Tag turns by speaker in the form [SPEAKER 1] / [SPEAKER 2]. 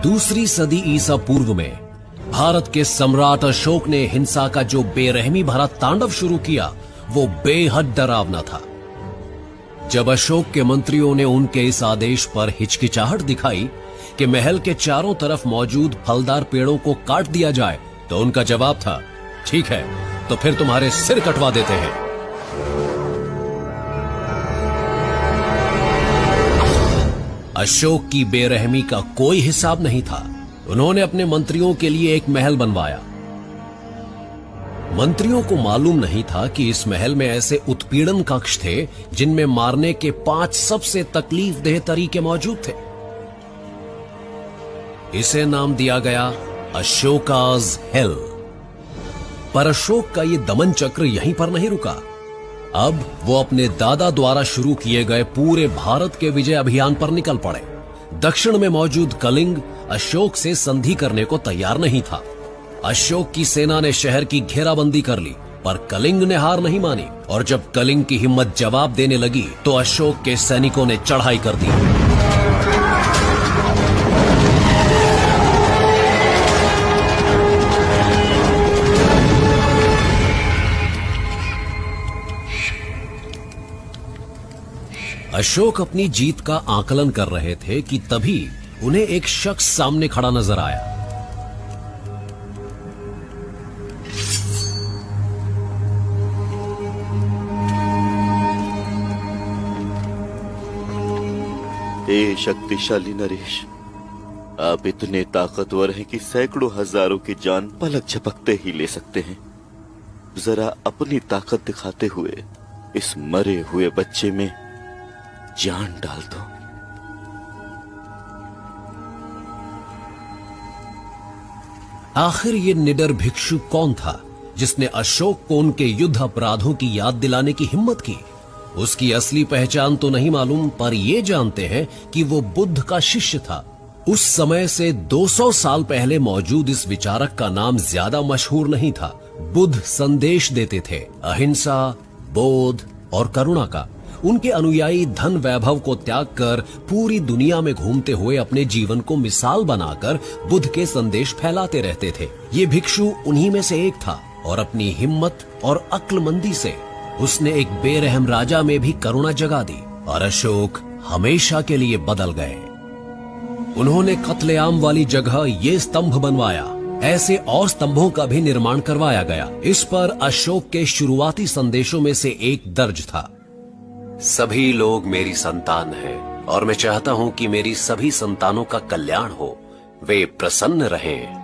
[SPEAKER 1] दूसरी सदी ईसा पूर्व में भारत के सम्राट अशोक ने हिंसा का जो बेरहमी भरा तांडव शुरू किया वो बेहद डरावना था। जब अशोक के मंत्रियों ने उनके इस आदेश पर हिचकिचाहट दिखाई कि महल के चारों तरफ मौजूद फलदार पेड़ों को काट दिया जाए, तो उनका जवाब था, ठीक है, तो फिर तुम्हारे सिर कटवा देते हैं। अशोक की बेरहमी का कोई हिसाब नहीं था। उन्होंने अपने मंत्रियों के लिए एक महल बनवाया। मंत्रियों को मालूम नहीं था कि इस महल में ऐसे उत्पीड़न कक्ष थे जिनमें मारने के 5 सबसे तकलीफदेह तरीके मौजूद थे। इसे नाम दिया गया अशोकाज हेल। पर अशोक का यह दमन चक्र यहीं पर नहीं रुका। अब वो अपने दादा द्वारा शुरू किए गए पूरे भारत के विजय अभियान पर निकल पड़े। दक्षिण में मौजूद कलिंग अशोक से संधि करने को तैयार नहीं था। अशोक की सेना ने शहर की घेराबंदी कर ली, पर कलिंग ने हार नहीं मानी, और जब कलिंग की हिम्मत जवाब देने लगी तो अशोक के सैनिकों ने चढ़ाई कर दी। अशोक अपनी जीत का आकलन कर रहे थे कि तभी उन्हें एक शख्स सामने खड़ा नजर आया।
[SPEAKER 2] हे शक्तिशाली नरेश, आप इतने ताकतवर हैं कि सैकड़ों हजारों की जान पलक झपकते ही ले सकते हैं। जरा अपनी ताकत दिखाते हुए इस मरे हुए बच्चे में जान डाल दो।
[SPEAKER 1] आखिर ये निडर भिक्षु कौन था जिसने अशोक को उनके युद्ध अपराधों की याद दिलाने की हिम्मत की? उसकी असली पहचान तो नहीं मालूम, पर ये जानते हैं कि वो बुद्ध का शिष्य था। उस समय से 200 साल पहले मौजूद इस विचारक का नाम ज्यादा मशहूर नहीं था। बुद्ध संदेश देते थे, अहिंसा, बोध और करुणा का। उनके अनुयायी धन वैभव को त्याग कर पूरी दुनिया में घूमते हुए अपने जीवन को मिसाल बनाकर बुद्ध के संदेश फैलाते रहते थे। ये भिक्षु उन्हीं में से एक था, और अपनी हिम्मत और अक्लमंदी से उसने एक बेरहम राजा में भी करुणा जगा दी, और अशोक हमेशा के लिए बदल गए। उन्होंने कत्लेआम वाली जगह ये स्तंभ बनवाया। ऐसे और स्तंभों का भी निर्माण करवाया गया। इस पर अशोक के शुरुआती संदेशों में से एक दर्ज था, सभी लोग मेरी संतान हैं और मैं चाहता हूं कि मेरी सभी संतानों का कल्याण हो, वे प्रसन्न रहें।